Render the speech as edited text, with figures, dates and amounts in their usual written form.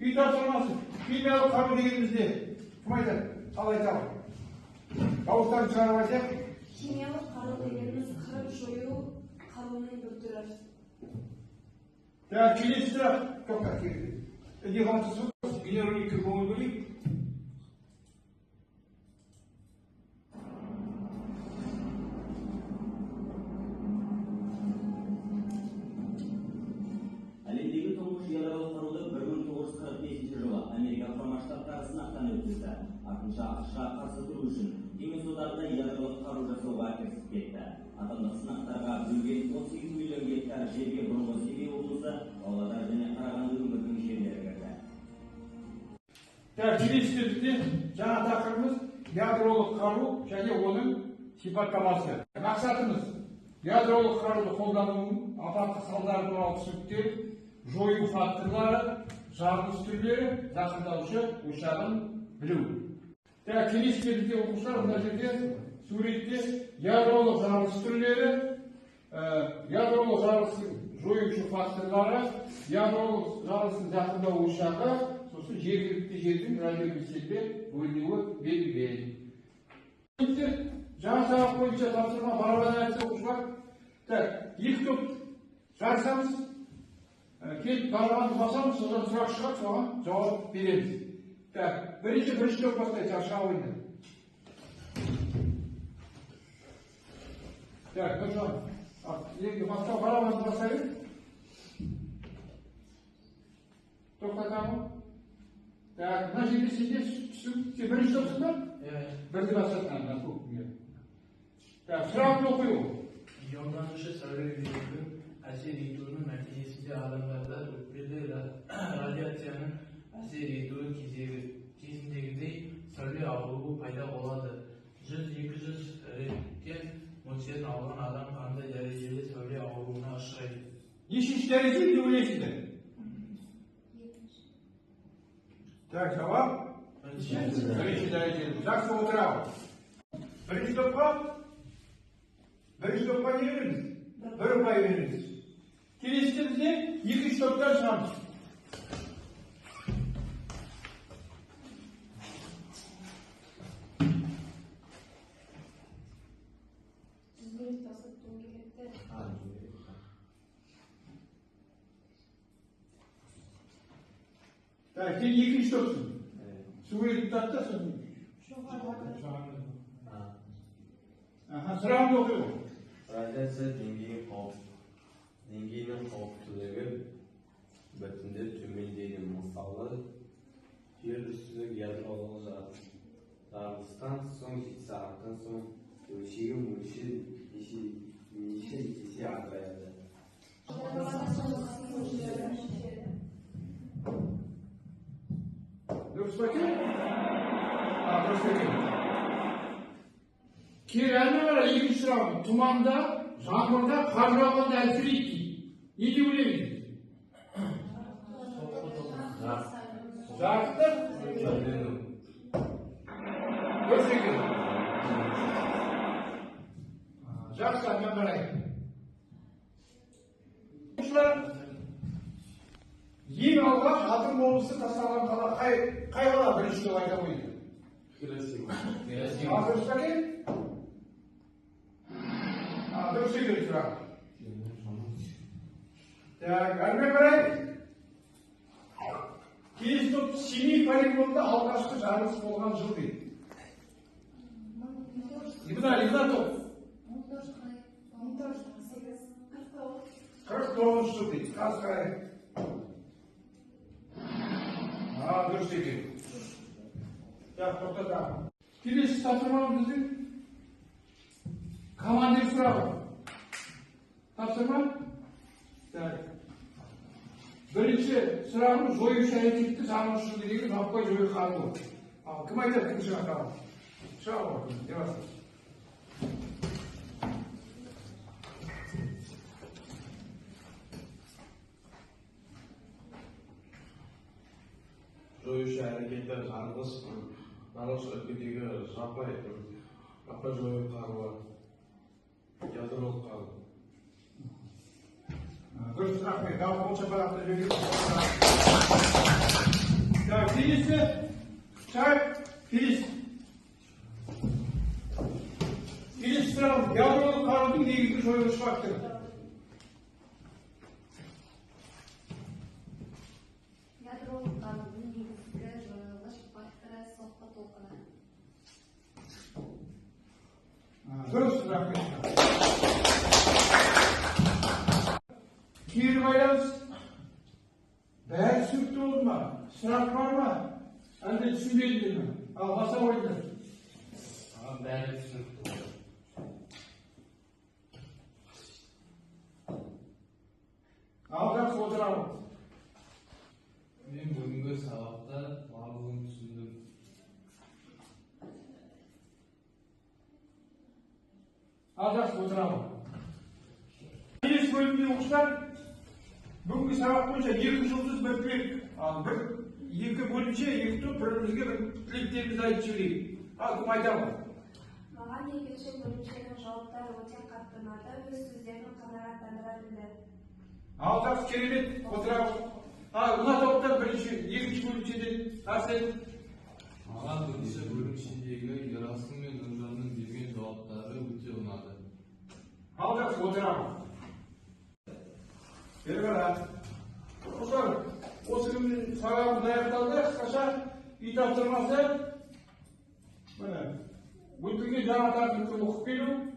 үй тапсырмасы, химиялық қару дегенімізде кім айтады? Қалай айтады? Дауыстарын шығарып айтайық. Химиялық қару дегеніміз қырып жою қаруының бір түрі. Келесі сұрақ. Тоқта, келді. Дегенсіз бейнероликке көңіл бөлейік. Әлемдегі тұңғыш ядролық қаруды 1945 жылы Америка құрама штаттары сынақтан өткізді. Артынша ақшқа қарсы тұру үшін Кеңес одағында ядролық қару жасауға кірісіп кетті. Атомдық сынақтарға бөлген 18 миллион гектар жерге бұрынғы Семей облысы, Павлодар және Қарағанды өңірінің жерлері кірді. Келесі жаңа тақырыбымыз ядролық қару және оның сипаттамасы. Мақсатымыз ядролық қаруды қолданудың апаттық салдары туралы түсініктер, жою факторлары, жарылыс түрлері, зақымдаушы ошағын білу. Келесі оқушылар мына жерде суретте ядролық жарылыс түрлері, ядролық жарылыстың жоюшы факторлары, ядролық жарылыстың зақымдау ошағы, сосын жергілікті жердің радиобелсенді бөлінуі белгіленген. Жаңа сабақ бойынша тапсырма барабан айтса оқушылар, екі топ жарысамыз, келіп барабанды басамыз, содан сұрақ шығады, соған жауап береміз. Бірінші топ бастайды, аша ойында. Нұржан, енді бастау барабанды бастайық. Тоқтатамын. Мына жерде сенде түсіп, сен бірінші топсың ба? Бірді бастатқан, сұрағын оқиық. Иондаушы сәуле үйлерінің әсер етуінің нәтижесінде адамдарда өтпелі радиацияның әсер етуі кезіндегідей сәуле ауруы пайда болады. 100-200 реттен мөлшерін алған адам қандай дәрежелі сәуле ауруына ұшырайды? Нешінші дәреже деп ойлайсыңдар? Жауап? Бірінші дәреже. Жақсы отырамыз. Бірінші топқа не береміз? Бір ұпай береміз. Келесіде бізде екінші топтан шығамыз. Сен екінші топсың. Суретті татта сосын. Сұрағын оқиық. Радиация деңгейінің қауіптілігі біртіндеп төмендейді. Мысалы, жер үстіндегі ядролық жарылыстан соң 7 сағаттан соң өлшегі мөлшер есе азаяды. Дұрыс па екен? Дұрыс екен. Әлі бара екінші сұрағым. Тұманда, жаңбырда, қар жауғанда әлсірейді дейді. Не деп ойлаймыз? Жарықты? Дұрыс екен. Жақсы, мен қарайын. Ең алғаш атом бомбасы тасталған қала қай қала бірінші деп айта қойды? Хиросима. Дұрыс па екен? Дұрыс екен сұрақ. Әрмен қарайық. Келесі топ Семей полигонында алғашқы жарылыс болған жыл дейді. Ибна топ. 49 жыл дейді. Қаз қарайық. Дұрыс екен. Тоқтатамын. Келесі тапсырмамыз біздің командир сұрағы. Тапсырма? Бірінші сұрағымыз жоюшы әрекетті жанушы деген жаппай жою қаруы. Кім айтады кім шығарады? Шыға ғой, девасыз. Жоюшы әрекеті жарылыс өлкедегі жаппай жою қаруы, ядролық қару. Дұрыс, рахмет. Дауыс болса барақты жөге. келесі келесі сұрағым ядролық қарудың негізгі жойғыш факторы. Ядролық қарудың негізгі жойғыш факторы соққы толқыны. Дұрыс, рахмет. Кері байланыс. Бәрі түсінікті болды ма? Сұрақ бар ма? Әлде түсінбедіңдер ме? Ал баса қойыңдар. Бәрі түсінікті болды. Ал жақсы отырамын. Мен бүгінгі сабақта барлығын түсіндім. Ал жақсы отырамын. Келесі бөлімде оқушылар бүгінгі сабақ бойынша 2 жұлдыз 1 тілек. Ал екі бөлімше, 2 топ бірімізге бір тілектерімізді айтып жіберейік. Ал кім айтамын? Маған екінші бөлімшенің жауаптары өте қатты ұнады, өз сөздерін қанағаттандыра білді. Ал жақсы, керемет, отырамыз. Мына топтан екінші бөлімшеден Арсен. Маған бірінші бөлімшедегі Ерасыл мен Нұржанның берген жауаптары өте ұнады. Ал жақсы, отырамыз. Бері қара. Оқушылар, осы күннің сабағымыз аяқталды. Қысқаша үй тапсырмасы. Міне, өтілген жаңа тәртіпті оқып келу.